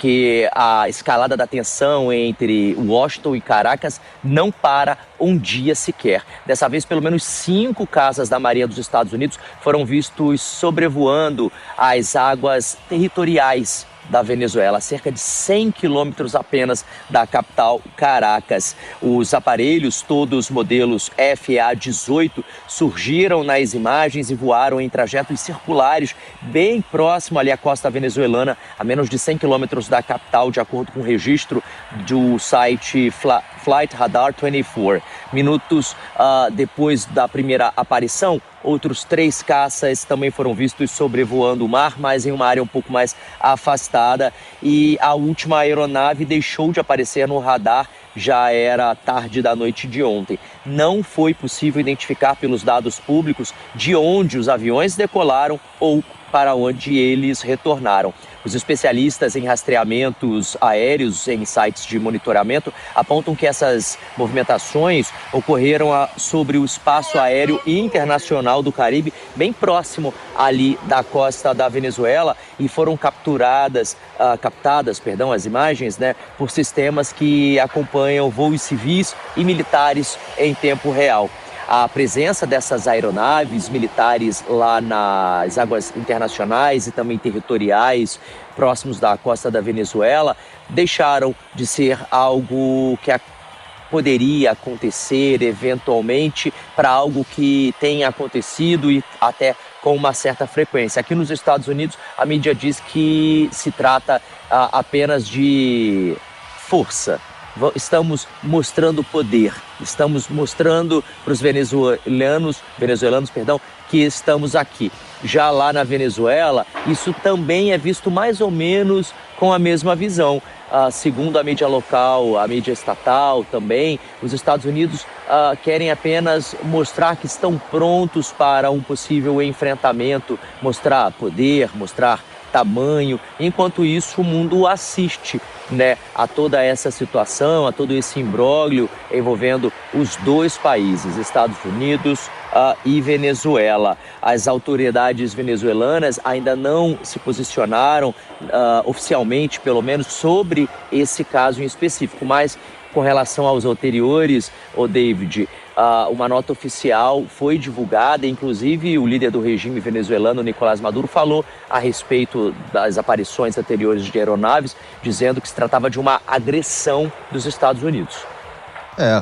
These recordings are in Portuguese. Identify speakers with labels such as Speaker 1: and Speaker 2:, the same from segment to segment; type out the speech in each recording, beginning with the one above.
Speaker 1: porque a escalada da tensão entre Washington e Caracas não para um dia sequer. Dessa vez, pelo menos 5 caças da Marinha dos Estados Unidos foram vistos sobrevoando as águas territoriais da Venezuela, a cerca de 100 quilômetros apenas da capital Caracas. Os aparelhos, todos modelos FA-18, surgiram nas imagens e voaram em trajetos circulares bem próximo ali à costa venezuelana, a menos de 100 quilômetros da capital, de acordo com o registro do site Flight Radar 24. Minutos depois da primeira aparição, outros 3 caças também foram vistos sobrevoando o mar, mas em uma área um pouco mais afastada. E a última aeronave deixou de aparecer no radar, já era tarde da noite de ontem. Não foi possível identificar pelos dados públicos de onde os aviões decolaram ou para onde eles retornaram. Os especialistas em rastreamentos aéreos em sites de monitoramento apontam que essas movimentações ocorreram sobre o espaço aéreo internacional do Caribe, bem próximo ali da costa da Venezuela, e foram captadas as imagens, por sistemas que acompanham voos civis e militares em tempo real. A presença dessas aeronaves militares lá nas águas internacionais e também territoriais próximos da costa da Venezuela deixaram de ser algo que poderia acontecer eventualmente para algo que tem acontecido e até com uma certa frequência. Aqui nos Estados Unidos, a mídia diz que se trata apenas de força. Estamos mostrando poder, estamos mostrando para os venezuelanos, que estamos aqui. Já lá na Venezuela, isso também é visto mais ou menos com a mesma visão. Segundo a mídia local, a mídia estatal também, os Estados Unidos querem apenas mostrar que estão prontos para um possível enfrentamento, mostrar poder, mostrar tamanho. Enquanto isso, o mundo assiste, a toda essa situação, a todo esse imbróglio envolvendo os 2 países, Estados Unidos e Venezuela. As autoridades venezuelanas ainda não se posicionaram oficialmente, pelo menos, sobre esse caso em específico, mas com relação aos anteriores, David, uma nota oficial foi divulgada, inclusive o líder do regime venezuelano, Nicolás Maduro, falou a respeito das aparições anteriores de aeronaves, dizendo que se tratava de uma agressão dos Estados Unidos.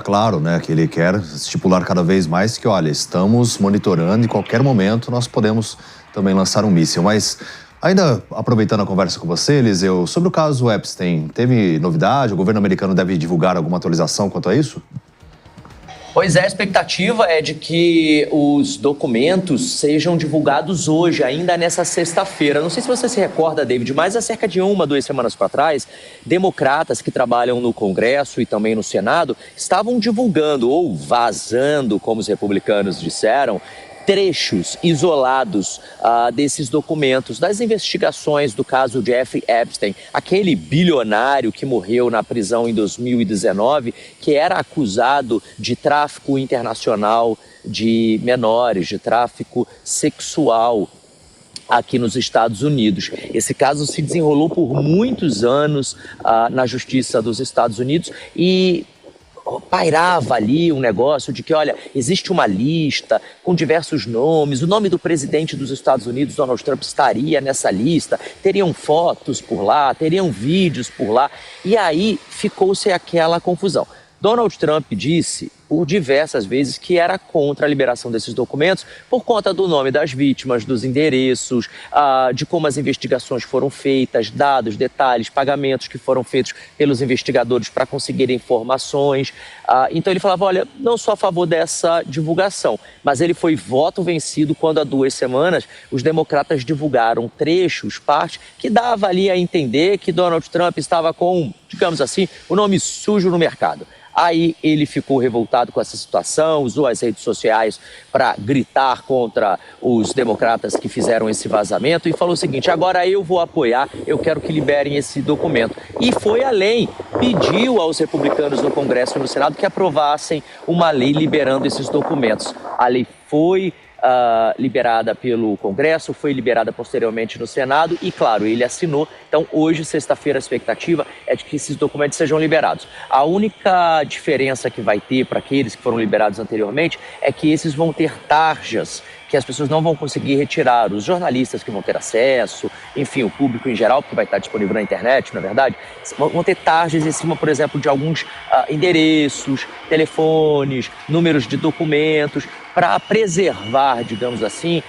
Speaker 2: Claro, que ele quer estipular cada vez mais que, olha, estamos monitorando e em qualquer momento nós podemos também lançar um míssil. Mas, ainda aproveitando a conversa com você, Eliseu, sobre o caso Epstein, teve novidade? O governo americano deve divulgar alguma atualização quanto a isso?
Speaker 1: Pois é, a expectativa é de que os documentos sejam divulgados hoje, ainda nessa sexta-feira. Não sei se você se recorda, David, mas há cerca de 2 semanas para trás, democratas que trabalham no Congresso e também no Senado estavam divulgando ou vazando, como os republicanos disseram, trechos isolados desses documentos, das investigações do caso Jeffrey Epstein, aquele bilionário que morreu na prisão em 2019, que era acusado de tráfico internacional de menores, de tráfico sexual aqui nos Estados Unidos. Esse caso se desenrolou por muitos anos na Justiça dos Estados Unidos e pairava ali um negócio de que, olha, existe uma lista com diversos nomes, o nome do presidente dos Estados Unidos, Donald Trump, estaria nessa lista, teriam fotos por lá, teriam vídeos por lá, e aí ficou-se aquela confusão. Donald Trump disse por diversas vezes que era contra a liberação desses documentos por conta do nome das vítimas, dos endereços, de como as investigações foram feitas, dados, detalhes, pagamentos que foram feitos pelos investigadores para conseguir informações. Então ele falava, olha, não sou a favor dessa divulgação, mas ele foi voto vencido quando há 2 semanas os democratas divulgaram trechos, partes, que dava ali a entender que Donald Trump estava com, digamos assim, o nome sujo no mercado. Aí ele ficou revoltado com essa situação, usou as redes sociais para gritar contra os democratas que fizeram esse vazamento e falou o seguinte, agora eu vou apoiar, eu quero que liberem esse documento. E foi além, pediu aos republicanos no Congresso e no Senado que aprovassem uma lei liberando esses documentos. A lei foi liberada pelo Congresso, foi liberada posteriormente no Senado e, claro, ele assinou. Então, hoje, sexta-feira, a expectativa é de que esses documentos sejam liberados. A única diferença que vai ter para aqueles que foram liberados anteriormente é que esses vão ter tarjas que as pessoas não vão conseguir retirar, os jornalistas que vão ter acesso, enfim, o público em geral, porque vai estar disponível na internet, na verdade, vão ter tarjas em cima, por exemplo, de alguns endereços, telefones, números de documentos, para preservar, digamos assim,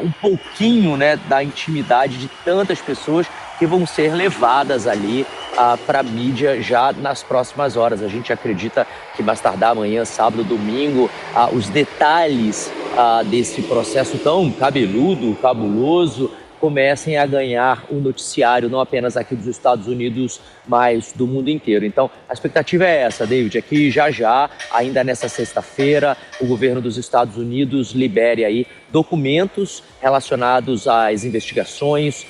Speaker 1: um pouquinho, né, da intimidade de tantas pessoas que vão ser levadas ali para a mídia já nas próximas horas. A gente acredita que mais tardar amanhã, sábado, domingo, os detalhes desse processo tão cabeludo, cabuloso, comecem a ganhar o noticiário, não apenas aqui dos Estados Unidos, mas do mundo inteiro. Então, a expectativa é essa, David, é que já, ainda nessa sexta-feira, o governo dos Estados Unidos libere aí documentos relacionados às investigações,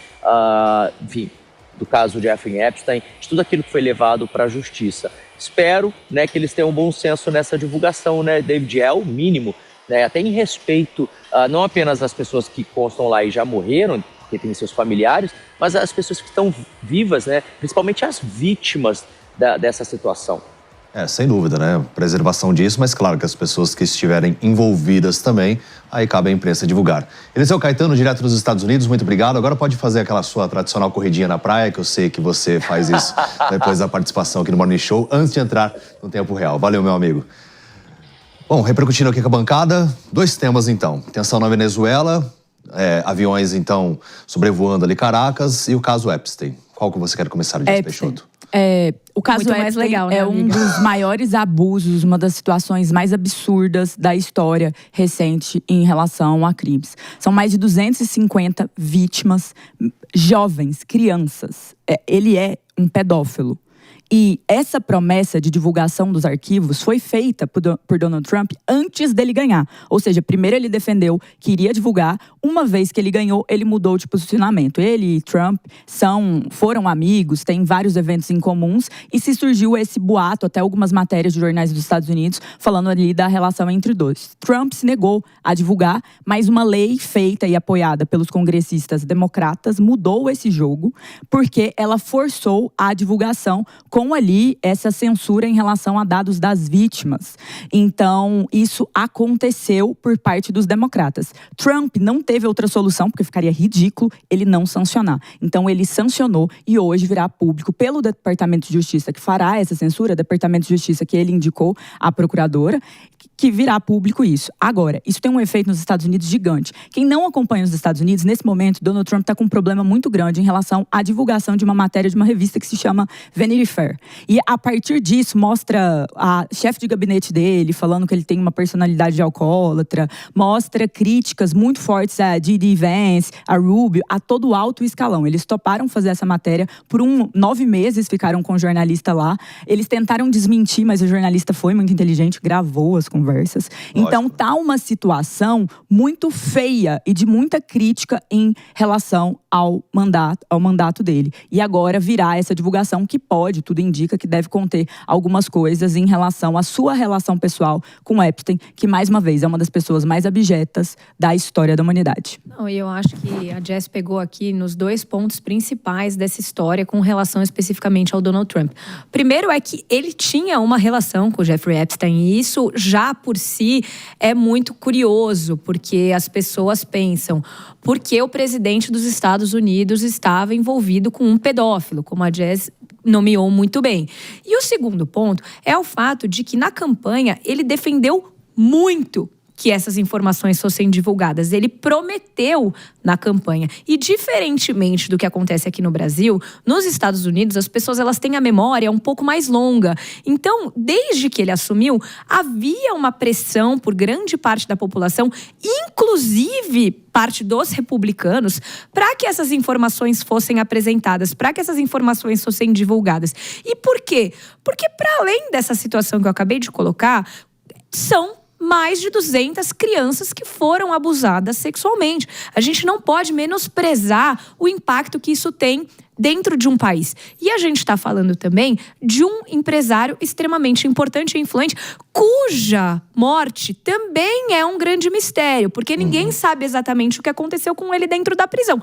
Speaker 1: enfim, do caso de Jeffrey Epstein, de tudo aquilo que foi levado para a justiça. Espero, né, que eles tenham um bom senso nessa divulgação, né, David, é o mínimo, né, até em respeito não apenas às pessoas que constam lá e já morreram, que têm seus familiares, mas as pessoas que estão vivas, né? Principalmente as vítimas dessa situação.
Speaker 2: Sem dúvida, né? Preservação disso, mas claro que as pessoas que estiverem envolvidas também, aí cabe à imprensa divulgar. Eliseu Caetano, direto dos Estados Unidos, muito obrigado. Agora pode fazer aquela sua tradicional corridinha na praia, que eu sei que você faz isso depois da participação aqui no Morning Show, antes de entrar no tempo real. Valeu, meu amigo. Bom, repercutindo aqui com a bancada, 2 temas então. Tensão na Venezuela, aviões então sobrevoando ali Caracas e o caso Epstein. Qual que você quer começar, Jess Peixoto?
Speaker 3: O caso
Speaker 4: Muito mais
Speaker 3: Epstein
Speaker 4: legal, né,
Speaker 3: é um dos maiores abusos, uma das situações mais absurdas da história recente em relação a crimes. São mais de 250 vítimas, jovens, crianças. Ele é um pedófilo. E essa promessa de divulgação dos arquivos foi feita por Donald Trump antes dele ganhar. Ou seja, primeiro ele defendeu que iria divulgar. Uma vez que ele ganhou, ele mudou de posicionamento. Ele e Trump foram amigos, têm vários eventos em comuns. E se surgiu esse boato, até algumas matérias de jornais dos Estados Unidos, falando ali da relação entre os dois. Trump se negou a divulgar, mas uma lei feita e apoiada pelos congressistas democratas mudou esse jogo, porque ela forçou a divulgação com ali essa censura em relação a dados das vítimas. Então, isso aconteceu por parte dos democratas. Trump não teve outra solução, porque ficaria ridículo ele não sancionar. Então, ele sancionou e hoje virá público pelo Departamento de Justiça, que fará essa censura, Departamento de Justiça que ele indicou à procuradora, que virá público isso. Agora, isso tem um efeito nos Estados Unidos gigante. Quem não acompanha os Estados Unidos, nesse momento, Donald Trump está com um problema muito grande em relação à divulgação de uma matéria de uma revista que se chama Vanity Fair. E a partir disso, mostra a chefe de gabinete dele falando que ele tem uma personalidade de alcoólatra, mostra críticas muito fortes a D.D. Vance, a Rubio, a todo o alto escalão. Eles toparam fazer essa matéria por 9 meses, ficaram com o jornalista lá. Eles tentaram desmentir, mas o jornalista foi muito inteligente, gravou as conversas. Então tá uma situação muito feia e de muita crítica em relação ao mandato dele. E agora virá essa divulgação que pode, tudo indica que deve conter algumas coisas em relação à sua relação pessoal com Epstein, que mais uma vez é uma das pessoas mais abjetas da história da humanidade.
Speaker 4: Não, e eu acho que a Jess pegou aqui nos 2 pontos principais dessa história com relação especificamente ao Donald Trump. Primeiro é que ele tinha uma relação com o Jeffrey Epstein e isso já por si é muito curioso, porque as pessoas pensam por que o presidente dos Estados Unidos estava envolvido com um pedófilo, como a Jess nomeou muito bem. E o segundo ponto é o fato de que na campanha ele defendeu muito que essas informações fossem divulgadas. Ele prometeu na campanha. E diferentemente do que acontece aqui no Brasil, nos Estados Unidos as pessoas elas têm a memória um pouco mais longa. Então, desde que ele assumiu, havia uma pressão por grande parte da população, inclusive parte dos republicanos, para que essas informações fossem apresentadas, para que essas informações fossem divulgadas. E por quê? Porque para além dessa situação que eu acabei de colocar, são mais de 200 crianças que foram abusadas sexualmente. A gente não pode menosprezar o impacto que isso tem dentro de um país. E a gente está falando também de um empresário extremamente importante e influente, cuja morte também é um grande mistério, porque ninguém sabe exatamente o que aconteceu com ele dentro da prisão.